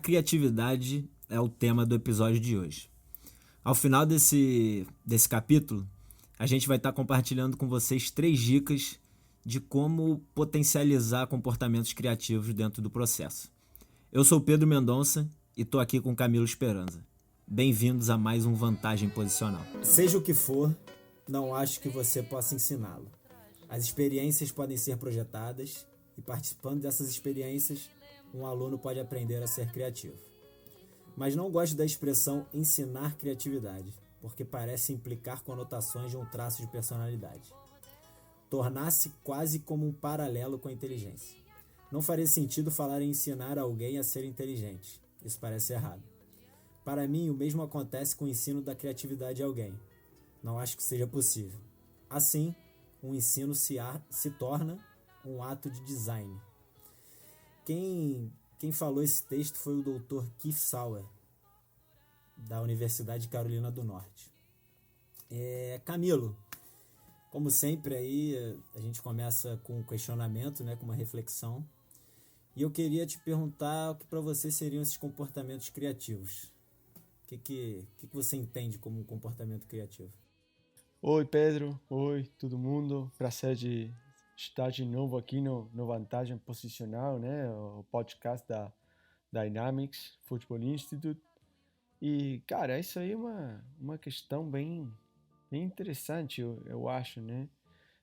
A criatividade é o tema do episódio de hoje. Ao final desse capítulo, a gente vai estar compartilhando com vocês 3 dicas de como potencializar comportamentos criativos dentro do processo. Eu sou Pedro Mendonça e estou aqui com Camilo Esperanza. Bem-vindos a mais um Vantagem Posicional. Seja o que for, não acho que você possa ensiná-lo. As experiências podem ser projetadas e, participando dessas experiências, um aluno pode aprender a ser criativo. Mas não gosto da expressão ensinar criatividade, porque parece implicar conotações de um traço de personalidade. Tornar-se quase como um paralelo com a inteligência. Não faria sentido falar em ensinar alguém a ser inteligente. Isso parece errado. Para mim, o mesmo acontece com o ensino da criatividade a alguém. Não acho que seja possível. Assim, um ensino se torna um ato de design. Quem falou esse texto foi o Dr. Keith Sauer, da Universidade de Carolina do Norte. Camilo, como sempre, aí a gente começa com um questionamento, né, com uma reflexão. E eu queria te perguntar o que para você seriam esses comportamentos criativos. O que você entende como um comportamento criativo? Oi, Pedro. Oi, todo mundo. Prazer de estar de novo aqui no Vantagem Posicional, né? O podcast da Dynamics Football Institute. E, cara, isso aí é uma questão bem interessante, eu acho, né?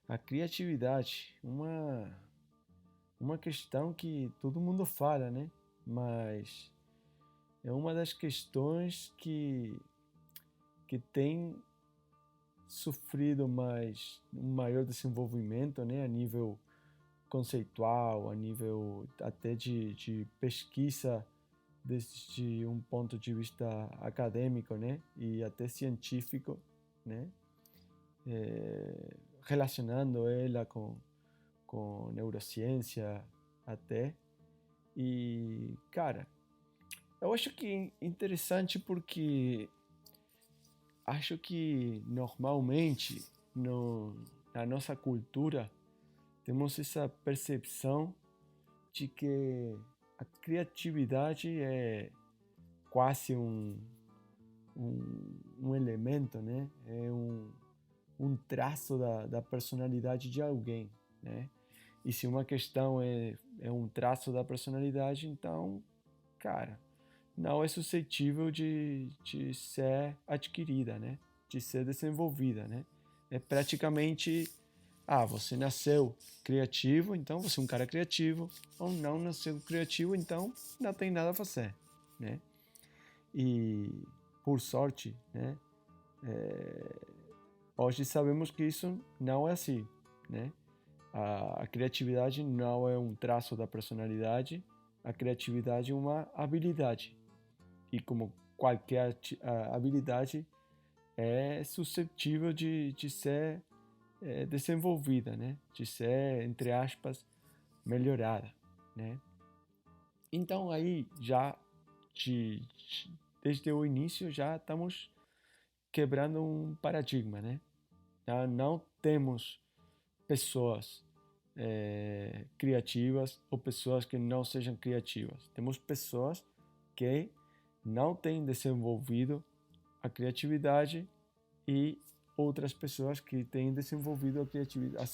A criatividade, uma questão que todo mundo fala, né? Mas é uma das questões que tem sofrido um maior desenvolvimento, né, a nível conceitual, a nível até de pesquisa desde um ponto de vista acadêmico, né, e até científico, né, relacionando ela com neurociência até. E, cara, eu acho que é interessante porque acho que normalmente na nossa cultura temos essa percepção de que a criatividade é quase um elemento, né? É um traço da personalidade de alguém, né? E se uma questão é um traço da personalidade, então, cara, não é suscetível de ser adquirida, né? De ser desenvolvida, né? É praticamente, você nasceu criativo, então você é um cara criativo, ou não nasceu criativo, então não tem nada a fazer, né? E, por sorte, né? Hoje sabemos que isso não é assim, né? A criatividade não é um traço da personalidade, a criatividade é uma habilidade. E como qualquer habilidade, é suscetível de ser desenvolvida, né? De ser, entre aspas, melhorada, né? Então aí já desde o início já estamos quebrando um paradigma, né? Já não temos pessoas criativas ou pessoas que não sejam criativas. Temos pessoas que não têm desenvolvido a criatividade e outras pessoas que têm desenvolvido a criatividade,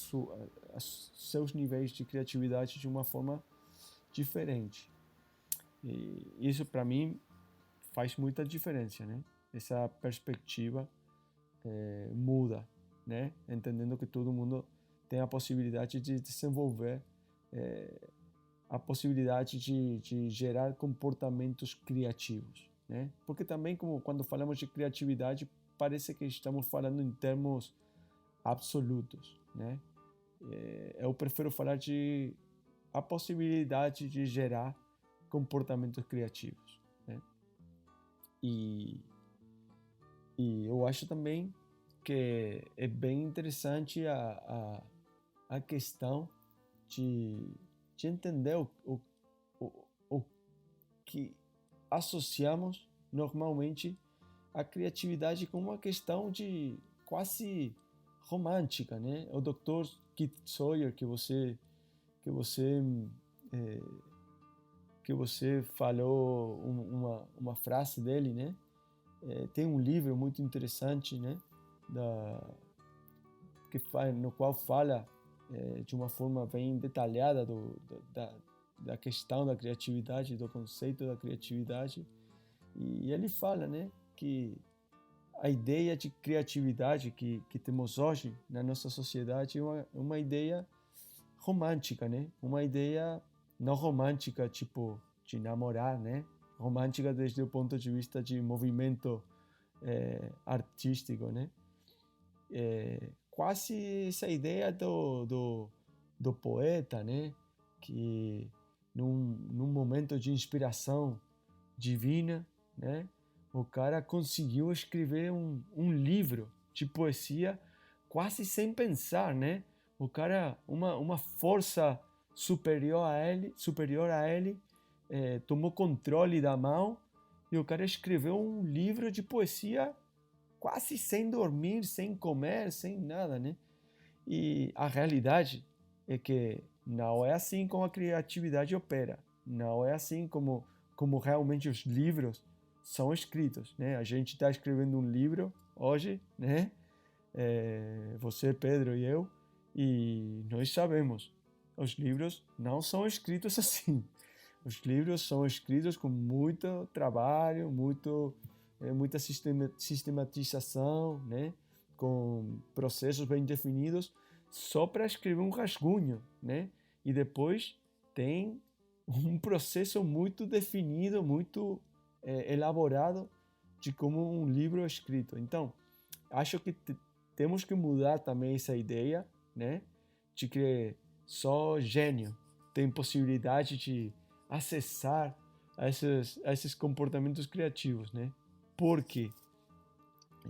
seus níveis de criatividade de uma forma diferente. E isso para mim faz muita diferença, né? Essa perspectiva muda, né? Entendendo que todo mundo tem a possibilidade de desenvolver a possibilidade de gerar comportamentos criativos, né? Porque também, como quando falamos de criatividade, parece que estamos falando em termos absolutos, né? Eu prefiro falar de a possibilidade de gerar comportamentos criativos, né? E eu acho também que é bem interessante a questão de entender o que associamos normalmente a criatividade com uma questão de quase romântica, né? O Dr. Keith Sawyer que você que você falou uma frase dele, né? Tem um livro muito interessante, né? No qual fala de uma forma bem detalhada da questão da criatividade, do conceito da criatividade. E ele fala, né, que a ideia de criatividade que temos hoje na nossa sociedade é uma ideia romântica, né? Uma ideia não romântica, tipo, de namorar, né? Romântica desde o ponto de vista de movimento artístico, né? Quase essa ideia do poeta, né? Que num momento de inspiração divina, né? O cara conseguiu escrever um livro de poesia quase sem pensar, né? O cara, uma força superior a ele tomou controle da mão e o cara escreveu um livro de poesia quase sem dormir, sem comer, sem nada, né? E a realidade é que não é assim como a criatividade opera. Não é assim como realmente os livros são escritos, né? A gente está escrevendo um livro hoje, né? Você, Pedro e eu, e nós sabemos, os livros não são escritos assim. Os livros são escritos com muito trabalho, muita sistematização, né? Com processos bem definidos, só para escrever um rascunho, né? E depois tem um processo muito definido, muito elaborado de como um livro é escrito. Então, acho que temos que mudar também essa ideia, né? De que só gênio tem possibilidade de acessar a esses comportamentos criativos, né? Porque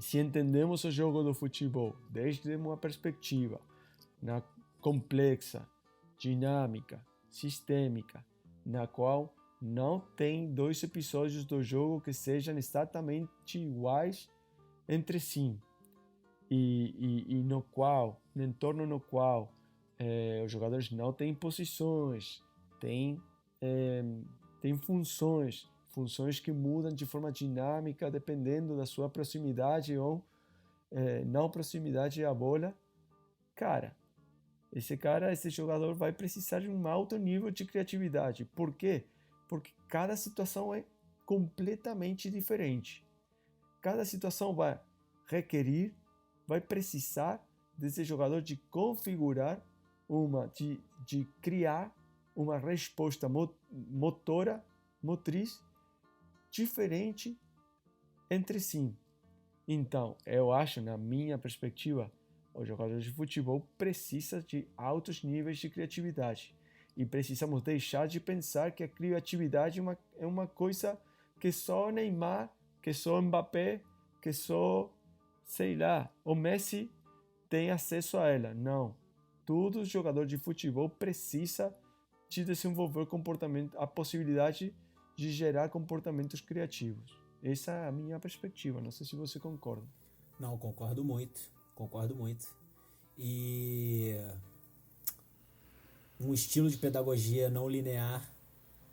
se entendemos o jogo do futebol desde uma perspectiva complexa, dinâmica, sistêmica, na qual não tem dois episódios do jogo que sejam exatamente iguais entre si, e no entorno no qual os jogadores não têm posições, têm funções que mudam de forma dinâmica dependendo da sua proximidade ou não proximidade à bola. Cara, esse jogador vai precisar de um alto nível de criatividade. Por quê? Porque cada situação é completamente diferente. Cada situação vai precisar desse jogador de configurar de criar uma resposta motriz diferente entre si. Então, eu acho, na minha perspectiva, os jogadores de futebol precisam de altos níveis de criatividade. E precisamos deixar de pensar que a criatividade é uma coisa que só Neymar, que só Mbappé, que só, sei lá, o Messi tem acesso a ela. Não. Todo jogador de futebol precisa de desenvolver a possibilidade de gerar comportamentos criativos. Essa é a minha perspectiva. Não sei se você concorda. Não, concordo muito. E um estilo de pedagogia não linear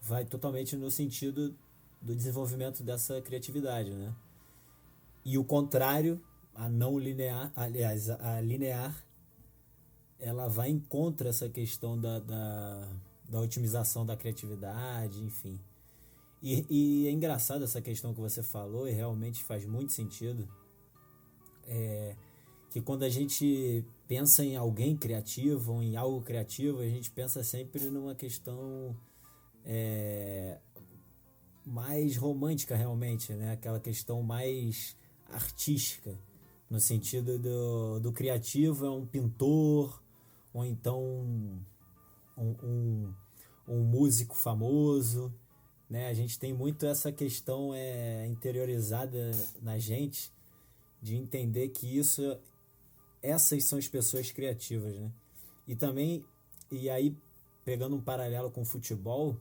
vai totalmente no sentido do desenvolvimento dessa criatividade, né? E o contrário, a não linear, aliás, a linear, ela vai em contra essa questão da otimização da criatividade, enfim. E é engraçado essa questão que você falou, e realmente faz muito sentido, que quando a gente pensa em alguém criativo ou em algo criativo, a gente pensa sempre numa questão mais romântica realmente, né? Aquela questão mais artística, no sentido do criativo é um pintor, ou então um músico famoso, né? A gente tem muito essa questão interiorizada na gente, de entender que essas são as pessoas criativas, né? E também, e aí pegando um paralelo com o futebol,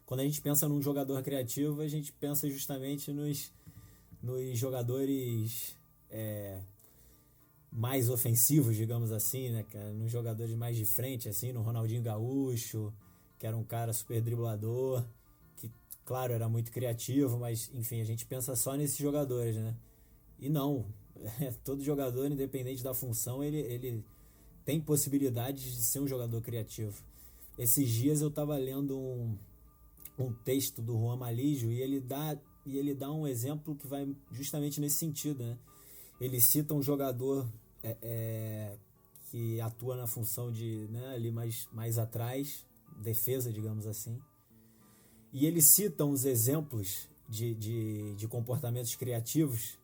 quando a gente pensa num jogador criativo, a gente pensa justamente nos jogadores mais ofensivos, digamos assim, né? Nos jogadores mais de frente, assim, no Ronaldinho Gaúcho, que era um cara super driblador, que, claro, era muito criativo, mas, enfim, a gente pensa só nesses jogadores, né? E não, todo jogador, independente da função, ele tem possibilidades de ser um jogador criativo. Esses dias eu estava lendo um texto do Juan Malígio e ele dá um exemplo que vai justamente nesse sentido, né? Ele cita um jogador que atua na função de, né, ali mais atrás, defesa, digamos assim. E ele cita uns exemplos de comportamentos criativos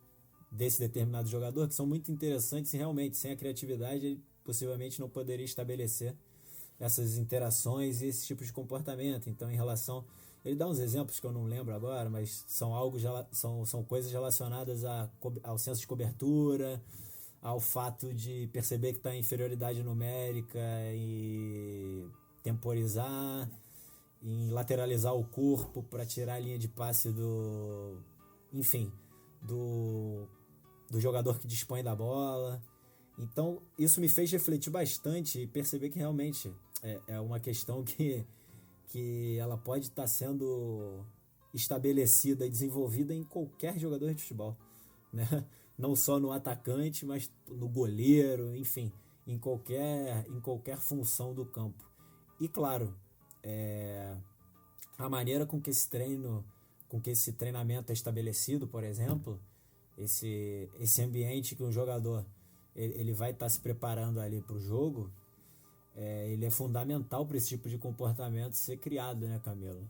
desse determinado jogador que são muito interessantes e realmente, sem a criatividade, ele possivelmente não poderia estabelecer essas interações e esse tipo de comportamento. Então, em relação... Ele dá uns exemplos que eu não lembro agora, mas são coisas relacionadas ao senso de cobertura, ao fato de perceber que está em inferioridade numérica e temporizar, em lateralizar o corpo para tirar a linha de passe do jogador que dispõe da bola. Então, isso me fez refletir bastante e perceber que realmente é uma questão que ela pode estar sendo estabelecida e desenvolvida em qualquer jogador de futebol, né? Não só no atacante, mas no goleiro, enfim, em qualquer função do campo. E claro, a maneira com que esse treinamento é estabelecido, por exemplo, esse ambiente que um jogador ele vai estar se preparando ali para o jogo, ele é fundamental para esse tipo de comportamento ser criado, né, Camilo?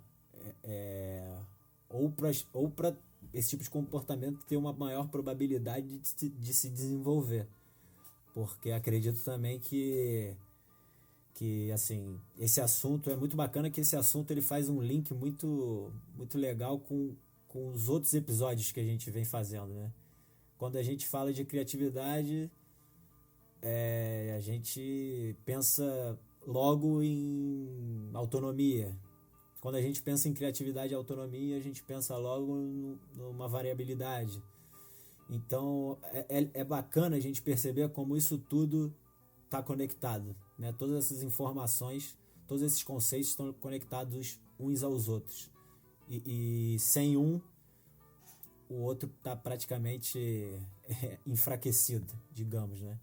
Ou para esse tipo de comportamento ter uma maior probabilidade de se desenvolver. Porque acredito também que assim, esse assunto é muito bacana, que esse assunto ele faz um link muito, muito legal com os outros episódios que a gente vem fazendo, né? Quando a gente fala de criatividade, a gente pensa logo em autonomia. Quando a gente pensa em criatividade e autonomia, a gente pensa logo numa variabilidade. Então, é bacana a gente perceber como isso tudo está conectado, né? Todas essas informações, todos esses conceitos estão conectados uns aos outros. E sem um, o outro está praticamente enfraquecido, digamos, né?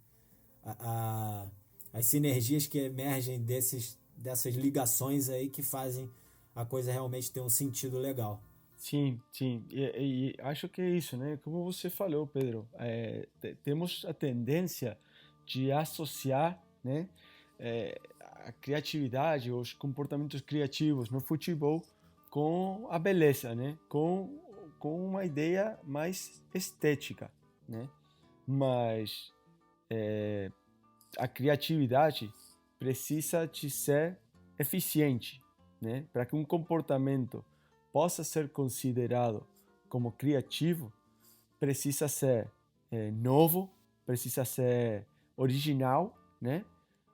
As sinergias que emergem dessas ligações aí que fazem a coisa realmente ter um sentido legal. Sim, sim. E acho que é isso, né? Como você falou, Pedro, temos a tendência de associar, né, a criatividade, os comportamentos criativos no futebol com a beleza, né? Com uma ideia mais estética, né? Mas a criatividade precisa de ser eficiente, né? Para que um comportamento possa ser considerado como criativo, precisa ser novo, precisa ser original, né?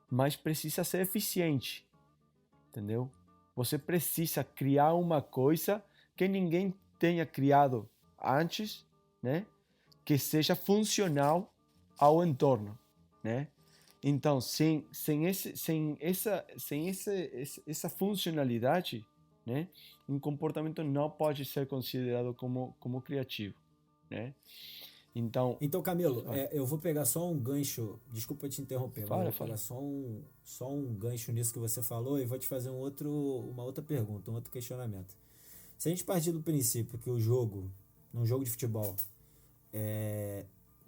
Mas precisa ser eficiente, entendeu? Você precisa criar uma coisa que ninguém tenha criado antes, né? Que seja funcional ao entorno, né? Então, sem essa funcionalidade, né, um comportamento não pode ser considerado como criativo, né? Então, Camilo, eu vou pegar só um gancho, desculpa te interromper, mas eu vou pegar só um gancho nisso que você falou e vou te fazer uma outra pergunta, um outro questionamento. Se a gente partir do princípio que num jogo de futebol,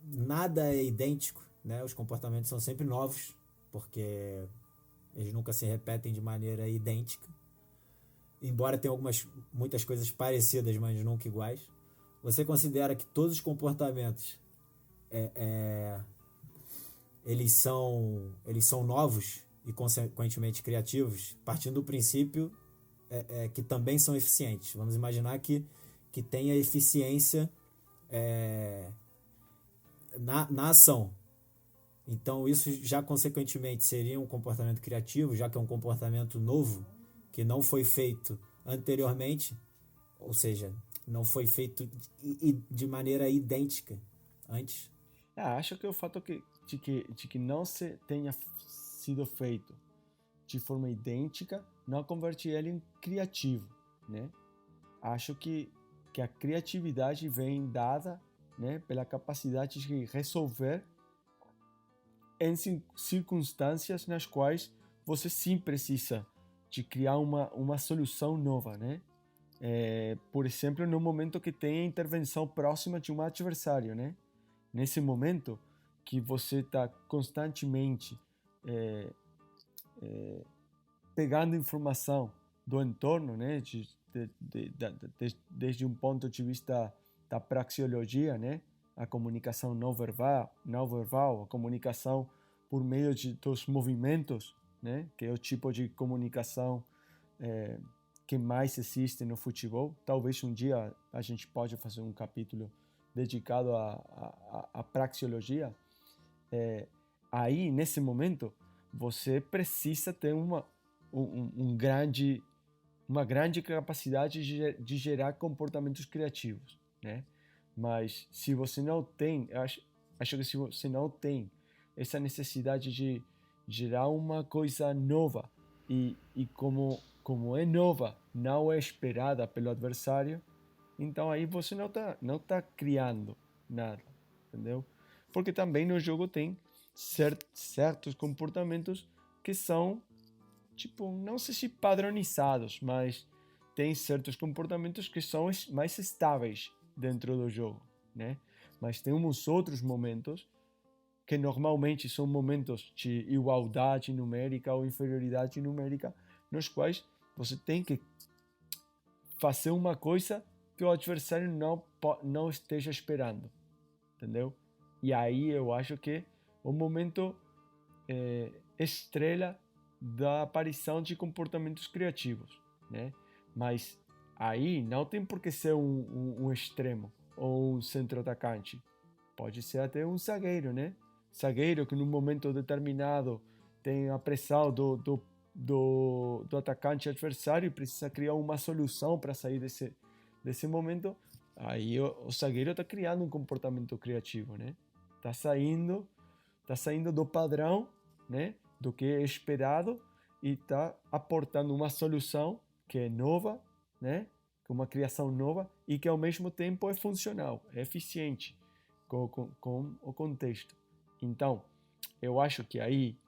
nada é idêntico, né? Os comportamentos são sempre novos, porque eles nunca se repetem de maneira idêntica, embora tenha muitas coisas parecidas, mas nunca iguais. Você considera que todos os comportamentos eles são novos e consequentemente criativos, partindo do princípio que também são eficientes? Vamos imaginar que tenha eficiência na ação. Então isso já consequentemente seria um comportamento criativo, já que é um comportamento novo, que não foi feito anteriormente, ou seja, não foi feito de maneira idêntica antes. Acho que o fato de que não se tenha sido feito de forma idêntica não converte ele em criativo, né? Acho que a criatividade vem dada, né, pela capacidade de resolver em circunstâncias nas quais você sim precisa de criar uma solução nova, né? Por exemplo, no momento que tem a intervenção próxima de um adversário, né? Nesse momento que você está constantemente pegando informação do entorno, né? Desde um ponto de vista da praxeologia, né? A comunicação não verbal, a comunicação por meio dos movimentos, né? Que é o tipo de comunicação que mais existe no futebol. Talvez um dia a gente pode fazer um capítulo dedicado à praxeologia. Aí, nesse momento, você precisa ter uma grande capacidade de gerar comportamentos criativos, né? Mas se você não tem, acho que se você não tem essa necessidade de gerar uma coisa nova e como é nova, não é esperada pelo adversário, então aí você não tá criando nada, entendeu? Porque também no jogo tem certos comportamentos que são, tipo, não sei se padronizados, mas tem certos comportamentos que são mais estáveis dentro do jogo, né? Mas tem uns outros momentos que normalmente são momentos de igualdade numérica ou inferioridade numérica, nos quais você tem que fazer uma coisa que o adversário não esteja esperando, entendeu? E aí eu acho que o momento estrela da aparição de comportamentos criativos, né? Mas aí não tem por que ser um extremo ou um centro-atacante. Pode ser até um zagueiro, né? Zagueiro que num momento determinado tem a pressão do atacante adversário e precisa criar uma solução para sair desse momento. Aí o zagueiro está criando um comportamento criativo, né? Está saindo do padrão, né? Do que é esperado e está aportando uma solução que é nova, né? Uma criação nova e que ao mesmo tempo é funcional, é eficiente com o contexto. Então, eu acho que aí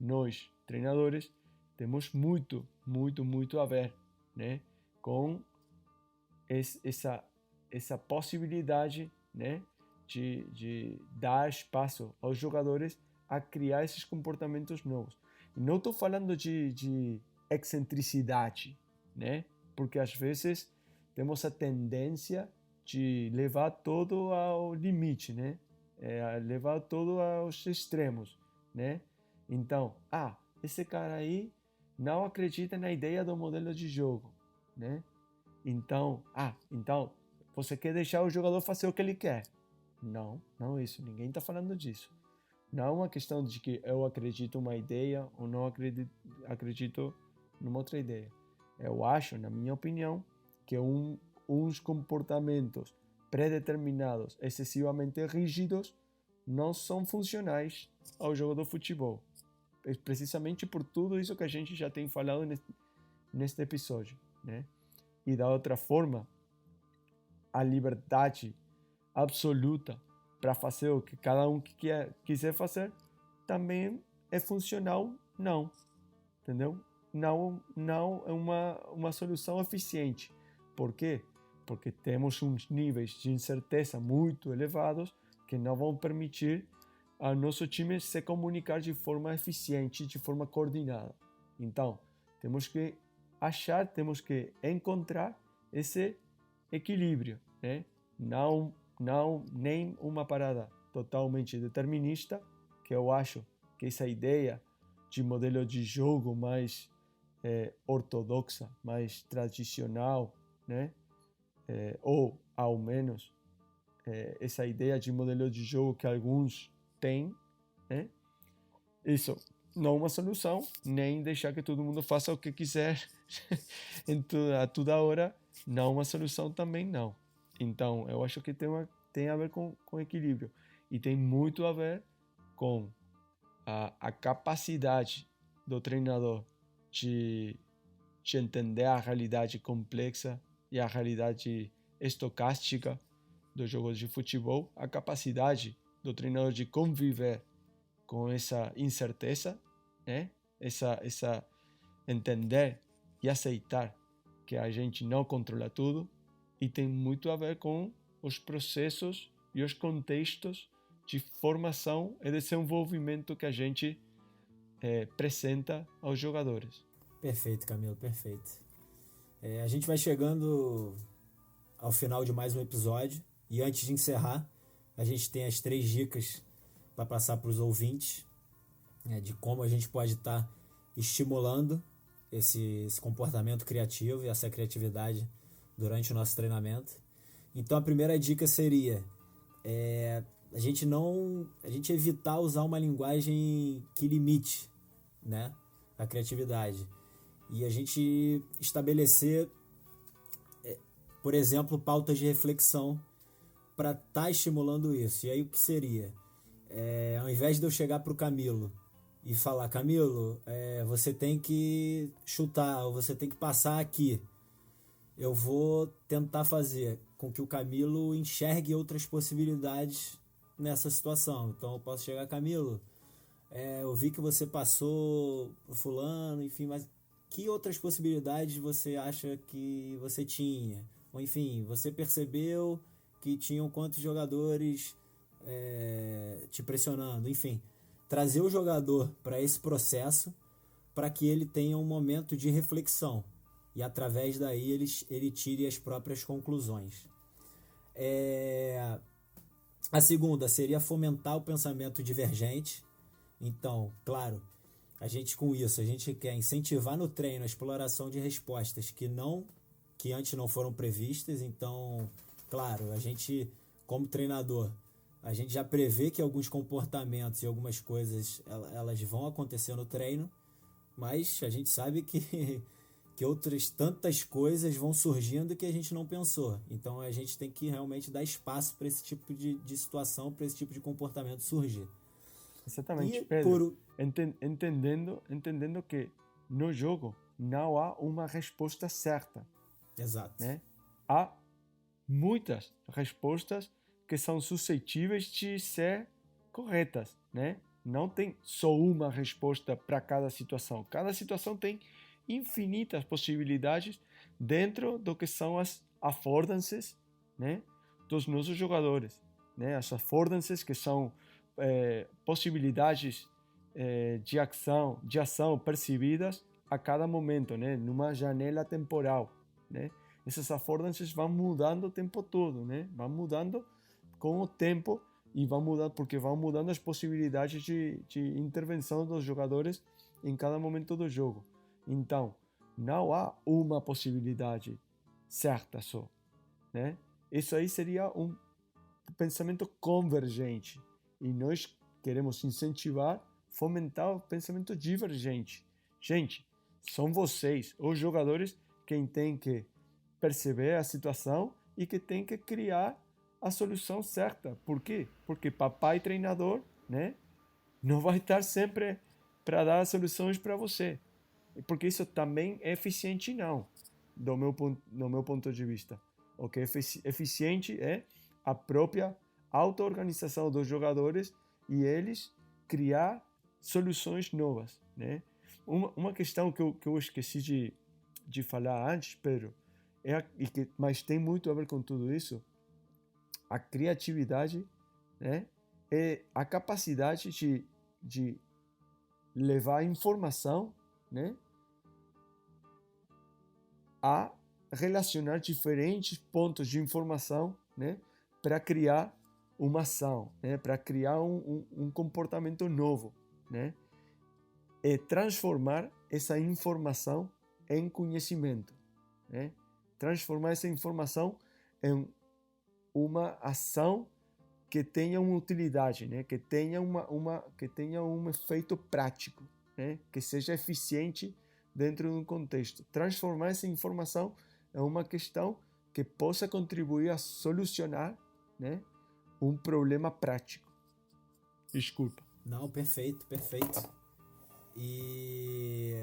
nós, treinadores, temos muito, muito, muito a ver, né? Com essa possibilidade, né? De dar espaço aos jogadores a criar esses comportamentos novos. E não estou falando de excentricidade, né? Porque às vezes temos a tendência de levar todo ao limite, né? Levar todo aos extremos, né? Então, esse cara aí não acredita na ideia do modelo de jogo, né? Então, você quer deixar o jogador fazer o que ele quer? Não, não é isso. Ninguém está falando disso. Não é uma questão de que eu acredito uma ideia ou não acredito numa outra ideia. Eu acho, na minha opinião, que uns comportamentos pré-determinados, excessivamente rígidos, não são funcionais ao jogo do futebol. É precisamente por tudo isso que a gente já tem falado neste episódio, né? E da outra forma, a liberdade absoluta para fazer o que cada um quiser fazer também é funcional, não, entendeu? Não é uma solução eficiente. Por quê? Porque temos uns níveis de incerteza muito elevados que não vão permitir ao nosso time se comunicar de forma eficiente, de forma coordenada. Então, temos que encontrar esse equilíbrio, né? Não nem uma parada totalmente determinista, que eu acho que essa ideia de modelo de jogo mais ortodoxa, mais tradicional, né? Ou ao menos essa ideia de modelo de jogo que alguns têm, né? Isso não é uma solução, nem deixar que todo mundo faça o que quiser a toda hora, não é uma solução também não. Então, eu acho que tem a ver com equilíbrio e tem muito a ver com a capacidade do treinador de entender a realidade complexa e a realidade estocástica dos jogos de futebol, a capacidade do treinador de conviver com essa incerteza, né? Essa entender e aceitar que a gente não controla tudo, e tem muito a ver com os processos e os contextos de formação e desenvolvimento que a gente apresenta aos jogadores. Perfeito, Camilo, perfeito. A gente vai chegando ao final de mais um episódio, e antes de encerrar, a gente tem as 3 dicas para passar para os ouvintes, de como a gente pode estar estimulando esse comportamento criativo e essa criatividade durante o nosso treinamento. Então a primeira dica seria a gente evitar usar uma linguagem que limite, né, a criatividade, e a gente estabelecer, por exemplo, pautas de reflexão para estar estimulando isso. E aí o que seria? Ao invés de eu chegar para o Camilo e falar, Camilo, você tem que chutar, ou você tem que passar aqui, eu vou tentar fazer com que o Camilo enxergue outras possibilidades nessa situação. Então eu posso chegar, Camilo, eu vi que você passou o fulano, enfim, mas que outras possibilidades você acha que você tinha? Ou enfim, você percebeu que tinham quantos jogadores te pressionando? Enfim, trazer o jogador para esse processo para que ele tenha um momento de reflexão e através daí ele tire as próprias conclusões. A segunda seria fomentar o pensamento divergente. Então, claro, a gente quer incentivar no treino a exploração de respostas que antes não foram previstas. Então, claro, a gente, como treinador, a gente já prevê que alguns comportamentos e algumas coisas elas vão acontecer no treino, mas a gente sabe que outras tantas coisas vão surgindo que a gente não pensou. Então a gente tem que realmente dar espaço para esse tipo de situação, para esse tipo de comportamento surgir. Exatamente, Pedro. Entendendo que no jogo não há uma resposta certa. Exato. Né? Há muitas respostas que são suscetíveis de ser corretas, né? Não tem só uma resposta para cada situação. Cada situação tem infinitas possibilidades dentro do que são as affordances, né, dos nossos jogadores, né? As affordances que são possibilidades de ação percebidas a cada momento, né, numa janela temporal, né? Essas affordances vão mudando o tempo todo, né? Vão mudando com o tempo e vão mudando as possibilidades de intervenção dos jogadores em cada momento do jogo. Então, não há uma possibilidade certa só, né? Isso aí seria um pensamento convergente e nós queremos incentivar, fomentar o pensamento divergente. Gente, são vocês, os jogadores, quem tem que perceber a situação e que tem que criar a solução certa. Por quê? Porque papai treinador, né, não vai estar sempre para dar as soluções para você. Porque isso também é eficiente, não, do meu ponto de vista. O que é eficiente é a própria auto-organização dos jogadores e eles criar soluções novas, né? Uma questão que eu esqueci de falar antes, Pedro, mas tem muito a ver com tudo isso. A criatividade, né, é a capacidade de levar a informação, né, a relacionar diferentes pontos de informação, né, para criar uma ação, né, para criar um comportamento novo, né, é transformar essa informação em conhecimento, né, transformar essa informação em uma ação que tenha uma utilidade, né, que tenha um efeito prático, né, que seja eficiente dentro de um contexto. Transformar essa informação em uma questão que possa contribuir a solucionar, né, um problema prático. Desculpa. Não, perfeito, perfeito. E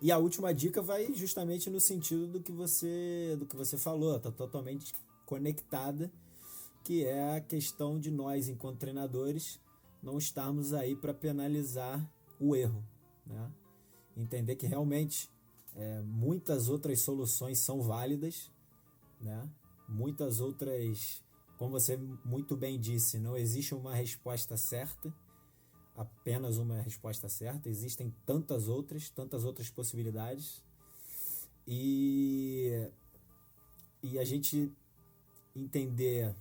E a última dica vai justamente no sentido do que você falou, está totalmente conectada, que é a questão de nós, enquanto treinadores, não estarmos aí para penalizar o erro, né? Entender que realmente muitas outras soluções são válidas, né? Muitas outras, como você muito bem disse, não existe uma resposta certa, apenas uma resposta certa, existem tantas outras possibilidades, e a gente entender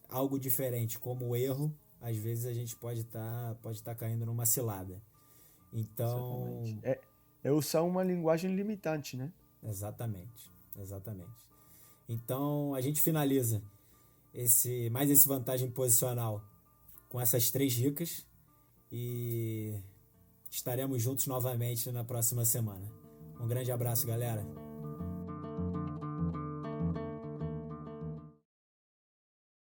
algo diferente como o erro, às vezes a gente pode tá caindo numa cilada. Então, é usar uma linguagem limitante, né? Exatamente. Então a gente finaliza mais esse vantagem posicional com essas 3 dicas e estaremos juntos novamente na próxima semana. Um grande abraço, galera.